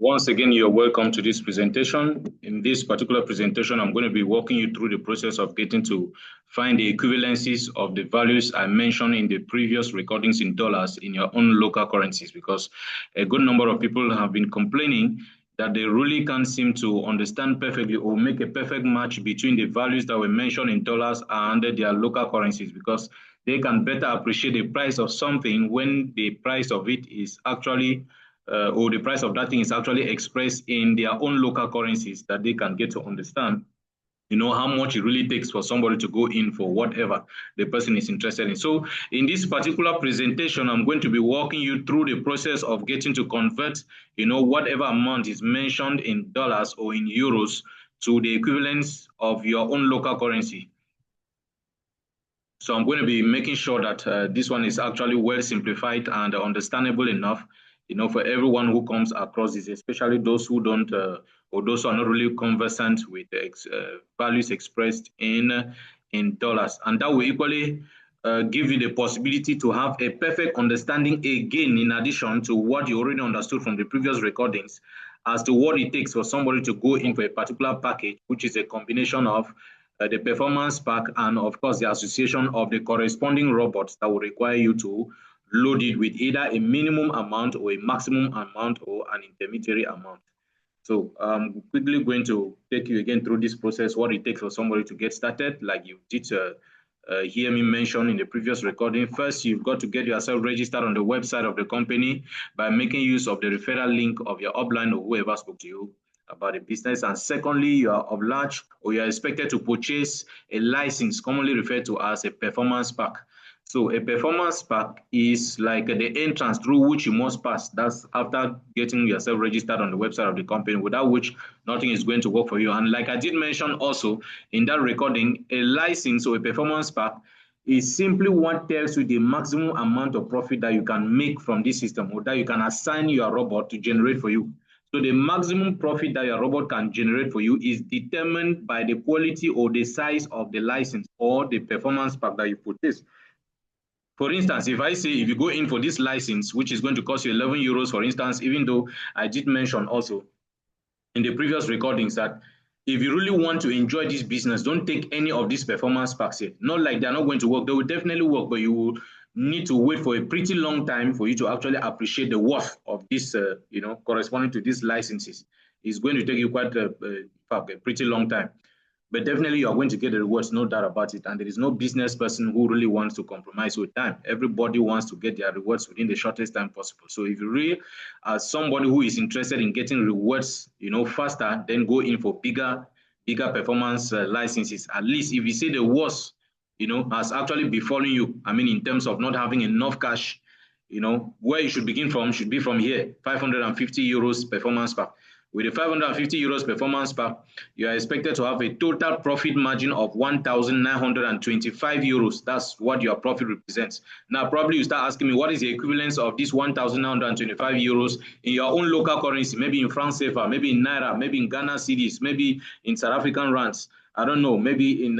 Once again, you're welcome to this presentation. In this particular presentation, I'm going to be walking you through the process of getting to find the equivalencies of the values I mentioned in the previous recordings in dollars in your own local currencies, because a good number of people have been complaining that they really can't seem to understand perfectly or make a perfect match between the values that were mentioned in dollars and their local currencies, because they can better appreciate the price of something when the price of it is actually or the price of that thing is actually expressed in their own local currencies, that they can get to understand, how much it really takes for somebody to go in for whatever the person is interested in. So in this particular presentation, I'm going to be walking you through the process of getting to convert, whatever amount is mentioned in dollars or in euros to the equivalence of your own local currency. So I'm going to be making sure that this one is actually well simplified and understandable enough, for everyone who comes across this, especially those who don't, or those who are not really conversant with values expressed in dollars. And that will equally give you the possibility to have a perfect understanding again, in addition to what you already understood from the previous recordings, as to what it takes for somebody to go in for a particular package, which is a combination of the performance pack and, of course, the association of the corresponding robots that will require you to load it with either a minimum amount or a maximum amount or an intermediary amount. So I'm quickly going to take you again through this process, what it takes for somebody to get started, like you did hear me mention in the previous recording. First, you've got to get yourself registered on the website of the company by making use of the referral link of your upline or whoever spoke to you about the business. And secondly, you are obliged or you are expected to purchase a license commonly referred to as a performance pack. So a performance pack is like the entrance through which you must pass. That's after getting yourself registered on the website of the company, without which nothing is going to work for you. And like I did mention also in that recording, a license or a performance pack is simply what tells you the maximum amount of profit that you can make from this system, or that you can assign your robot to generate for you. So the maximum profit that your robot can generate for you is determined by the quality or the size of the license or the performance pack that you purchase. For instance, if I say, if you go in for this license, which is going to cost you 11 euros, for instance, even though I did mention also in the previous recordings that if you really want to enjoy this business, don't take any of these performance packs here. Not like they're not going to work. They will definitely work, but you will need to wait for a pretty long time for you to actually appreciate the worth of this, corresponding to these licenses. It's going to take you quite a pretty long time. But definitely you are going to get the rewards, no doubt about it. And there is no business person who really wants to compromise with time. Everybody wants to get their rewards within the shortest time possible. So if you really are somebody who is interested in getting rewards, faster, then go in for bigger performance licenses. At least if you say the worst, has actually befallen you, I mean, in terms of not having enough cash, where you should begin from should be from here, 550 euros performance pack. With the 550 euros performance pack, you are expected to have a total profit margin of 1,925 euros. That's what your profit represents. Now, probably you start asking me, what is the equivalence of this 1,925 euros in your own local currency? Maybe in franc CFA, maybe in Naira, maybe in Ghana cedis, maybe in South African rands. I don't know, maybe in,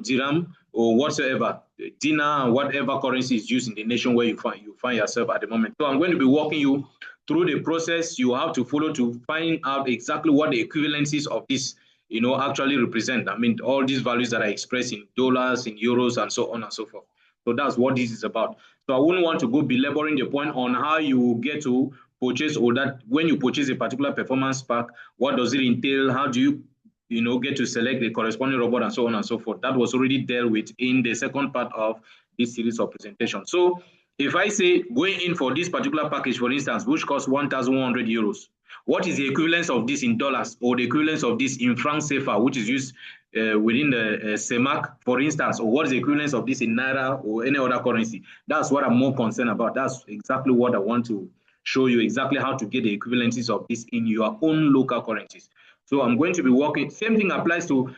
dirham or whatsoever, dinar, whatever currency is used in the nation where you find yourself at the moment. So I'm going to be walking you through the process you have to follow to find out exactly what the equivalencies of this, actually represent. I mean, all these values that are expressed in dollars, in euros, and so on and so forth. So that's what this is about. So I wouldn't want to go belaboring the point on how you get to purchase, or that when you purchase a particular performance pack, what does it entail? How do you get to select the corresponding robot, and so on and so forth. That was already dealt with in the second part of this series of presentation. So if I say going in for this particular package, for instance, which costs 1,100 euros, what is the equivalence of this in dollars, or the equivalence of this in franc CFA, which is used within the CEMAC, for instance, or what is the equivalence of this in Naira or any other currency? That's what I'm more concerned about. That's exactly what I want to show you, exactly how to get the equivalencies of this in your own local currencies. So I'm going to be working, same thing applies to,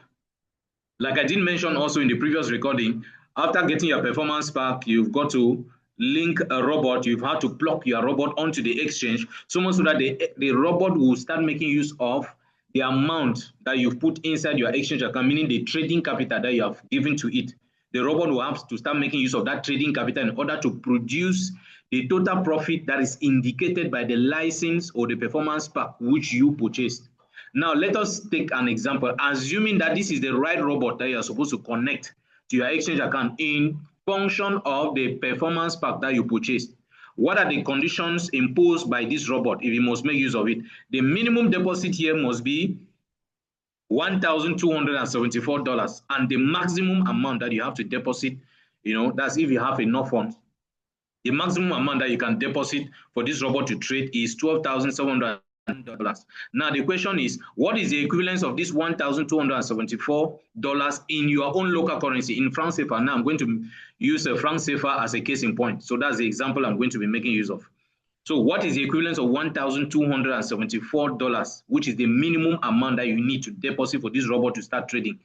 like I did mention also in the previous recording, after getting your performance pack, you've got to link a robot, you've had to plug your robot onto the exchange, so much so that the robot will start making use of the amount that you've put inside your exchange account, meaning the trading capital that you have given to it. The robot will have to start making use of that trading capital in order to produce the total profit that is indicated by the license or the performance pack which you purchased. Now, let us take an example. Assuming that this is the right robot that you are supposed to connect to your exchange account in function of the performance pack that you purchased. What are the conditions imposed by this robot if you must make use of it? The minimum deposit here must be $1,274, and the maximum amount that you have to deposit, that's if you have enough funds. The maximum amount that you can deposit for this robot to trade is $12,700. Now the question is, what is the equivalence of this $1,274 in your own local currency in franc CFA? Now I'm going to use a franc CFA as a case in point. So that's the example I'm going to be making use of. So what is the equivalence of $1,274, which is the minimum amount that you need to deposit for this robot to start trading?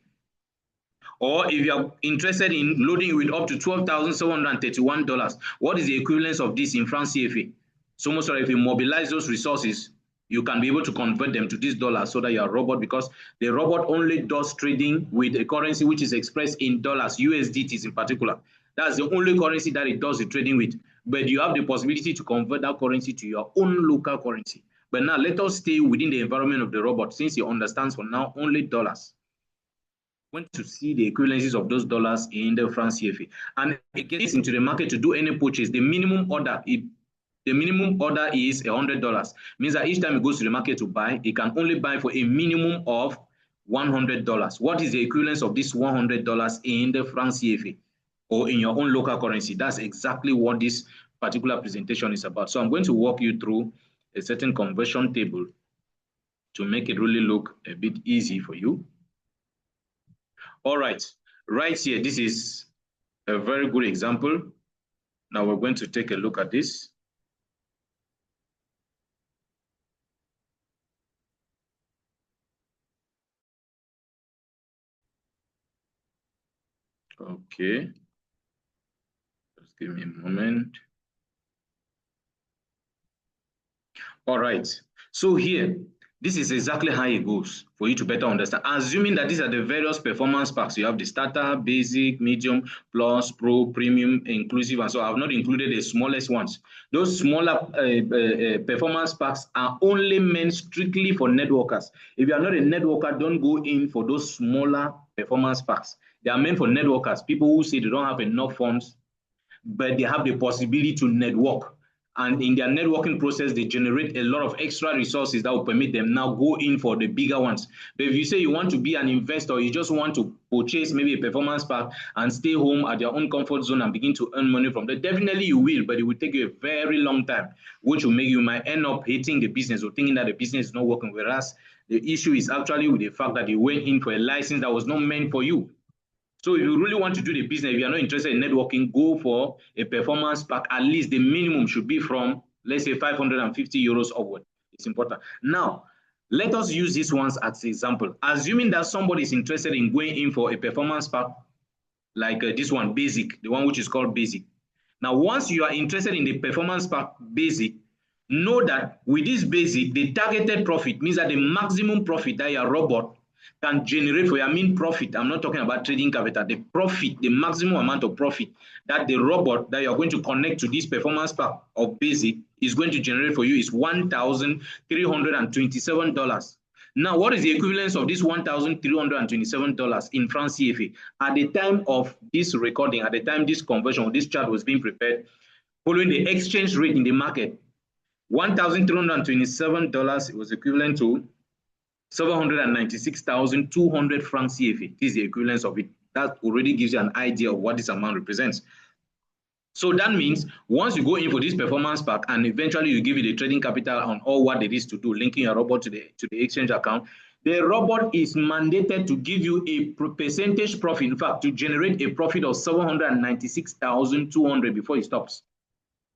Or if you are interested in loading with up to $12,731, what is the equivalence of this in franc CFA? So most if you mobilize those resources, you can be able to convert them to this dollar so that your robot, because the robot only does trading with a currency which is expressed in dollars, USDTs in particular. That's the only currency that it does the trading with. But you have the possibility to convert that currency to your own local currency. But now let us stay within the environment of the robot, since it understands for now only dollars. Want to see the equivalences of those dollars in the franc CFA. And it gets into the market to do any purchase. The minimum order is $100. Means that each time it goes to the market to buy, it can only buy for a minimum of $100. What is the equivalence of this $100 in the franc CFA or in your own local currency? That's exactly what this particular presentation is about. So I'm going to walk you through a certain conversion table to make it really look a bit easy for you. All right, right here, this is a very good example. Now we're going to take a look at this. Okay, just give me a moment. All right, so here, this is exactly how it goes for you to better understand. Assuming that these are the various performance packs, you have the starter, basic, medium, plus, pro, premium, inclusive, and so I've not included the smallest ones. Those smaller performance packs are only meant strictly for networkers. If you are not a networker, don't go in for those smaller performance packs. They are meant for networkers, people who say they don't have enough funds, but they have the possibility to network. And in their networking process, they generate a lot of extra resources that will permit them now go in for the bigger ones. But if you say you want to be an investor, you just want to purchase maybe a performance pack and stay home at your own comfort zone and begin to earn money from that, definitely you will, but it will take you a very long time, which will make you might end up hating the business or thinking that the business is not working. Whereas the issue is actually with the fact that you went in for a license that was not meant for you. So if you really want to do the business, if you're not interested in networking, go for a performance pack. At least the minimum should be from, let's say, 550 euros upward. It's important. Now, let us use these ones as an example. Assuming that somebody is interested in going in for a performance pack like this one, basic, the one which is called basic. Now, once you are interested in the performance pack basic, know that with this basic, the targeted profit means that the maximum profit that your robot can generate for you, I mean profit, I'm not talking about trading capital, the profit, the maximum amount of profit that the robot that you're going to connect to this performance pack of basic is going to generate for you is $1,327. Now, what is the equivalence of this $1,327 in franc CFA? At the time of this recording, at the time this conversion, this chart was being prepared, following the exchange rate in the market, $1,327 was equivalent to 796,200 francs CFA. This is the equivalence of it. That already gives you an idea of what this amount represents. So that means once you go in for this performance pack and eventually you give it the trading capital on all what it is to do, linking your robot to the exchange account, the robot is mandated to give you a percentage profit, in fact, to generate a profit of 796,200 before it stops.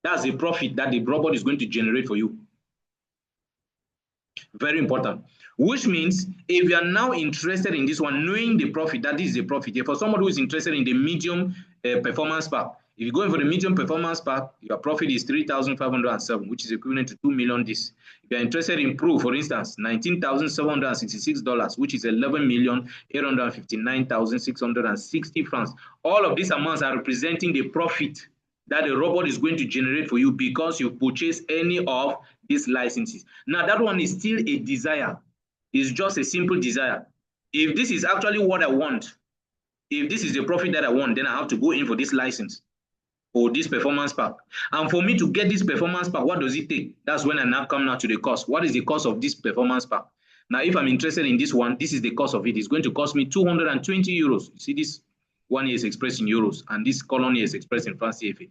That's the profit that the robot is going to generate for you. Very important. Which means if you are now interested in this one, knowing the profit, that is the profit. For someone who is interested in the medium performance pack, if you go in for the medium performance pack, your profit is 3,507, which is equivalent to 2 million this. If you are interested in Pro, for instance, $19,766, which is 11,859,660 francs. All of these amounts are representing the profit that the robot is going to generate for you because you purchase any of these licenses. Now, that one is still a desire. It's just a simple desire. If this is actually what I want, if this is the profit that I want, then I have to go in for this license or this performance pack. And for me to get this performance pack, what does it take? That's when I now come now to the cost. What is the cost of this performance pack? Now, if I'm interested in this one, this is the cost of it. It's going to cost me 220 euros. You see, this one here is expressed in euros, and this column here is expressed in francs CFA.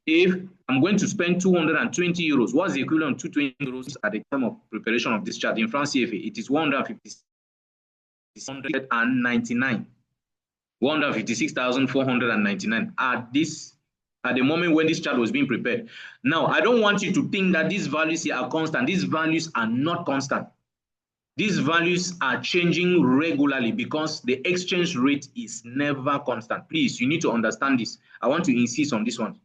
If I'm going to spend 220 euros, what's the equivalent of 220 euros at the time of preparation of this chart in francs CFA? It is 156,499. 156,499 at the moment when this chart was being prepared. Now, I don't want you to think that these values here are constant. These values are not constant. These values are changing regularly because the exchange rate is never constant. Please, you need to understand this. I want to insist on this one.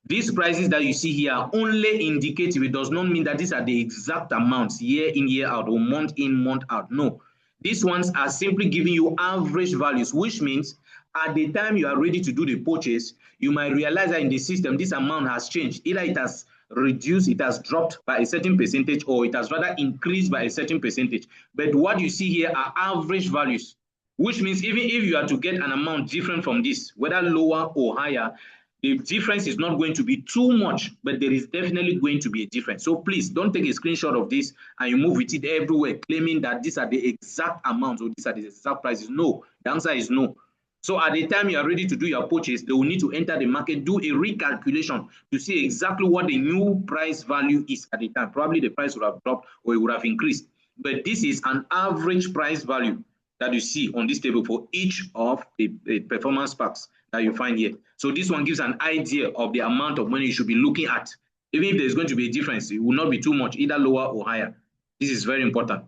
These prices that you see here are only indicative. It does not mean that these are the exact amounts year in, year out, or month in, month out. No. These ones are simply giving you average values, which means at the time you are ready to do the purchase, you might realize that in the system, this amount has changed. Either it has reduced, it has dropped by a certain percentage, or it has rather increased by a certain percentage. But what you see here are average values, which means even if you are to get an amount different from this, whether lower or higher, the difference is not going to be too much, but there is definitely going to be a difference. So please don't take a screenshot of this and you move with it everywhere, claiming that these are the exact amounts or these are the exact prices. No, the answer is no. So at the time you are ready to do your purchase, they will need to enter the market, do a recalculation to see exactly what the new price value is at the time. Probably the price would have dropped or it would have increased. But this is an average price value that you see on this table for each of the performance packs that you find here. So this one gives an idea of the amount of money you should be looking at. Even if there's going to be a difference, it will not be too much, either lower or higher. This is very important.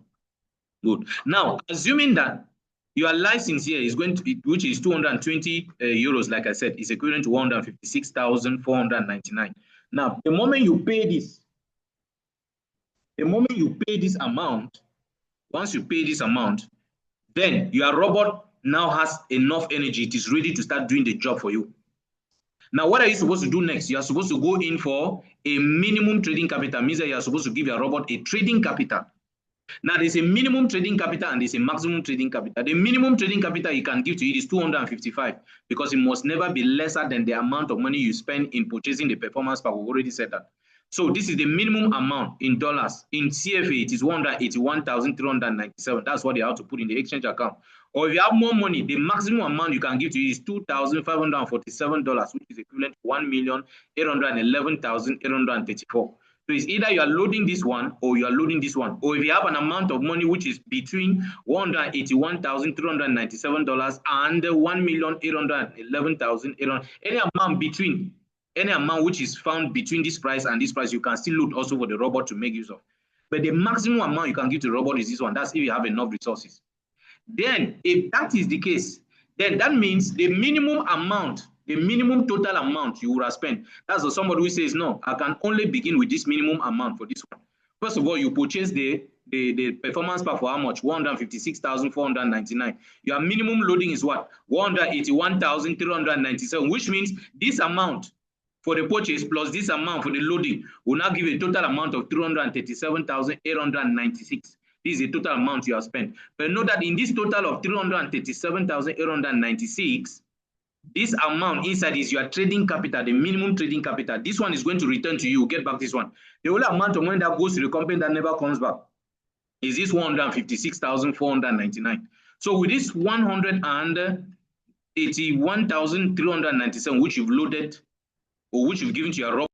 Good. Now, assuming that your license here is going to be, which is 220 euros, like I said, is equivalent to 156,499. Now, the moment you pay this, amount, once you pay this amount, then your robot now has enough energy. It is ready to start doing the job for you. Now, what are you supposed to do next? You are supposed to go in for a minimum trading capital. Means that you are supposed to give your robot a trading capital. Now, there's a minimum trading capital and there's a maximum trading capital. The minimum trading capital you can give to it is 255 because it must never be lesser than the amount of money you spend in purchasing the performance pack. We've already said that. So this is the minimum amount in dollars. In CFA, it is 181,397. That's what they have to put in the exchange account. Or if you have more money, the maximum amount you can give to it is $2,547, which is equivalent to 1,811,834. So it's either you are loading this one or you are loading this one. Or if you have an amount of money which is between $181,397 and $1,811,800, any amount between, any amount which is found between this price and this price, you can still load also for the robot to make use of. But the maximum amount you can give to the robot is this one. That's if you have enough resources. Then, if that is the case, then that means the minimum amount, the minimum total amount you would have spent. That's somebody who says, no, I can only begin with this minimum amount for this one. First of all, you purchase the performance pack for how much? 156,499. Your minimum loading is what? 181,397, which means this amount for the purchase plus this amount for the loading will now give a total amount of 337,896. This is the total amount you have spent. But note that in this total of 337,896, this amount inside is your trading capital, the minimum trading capital. This one is going to return to you. Get back this one. The only amount of money that goes to the company that never comes back is this 156,499. So with this 181,397, which you've loaded or which you've given to your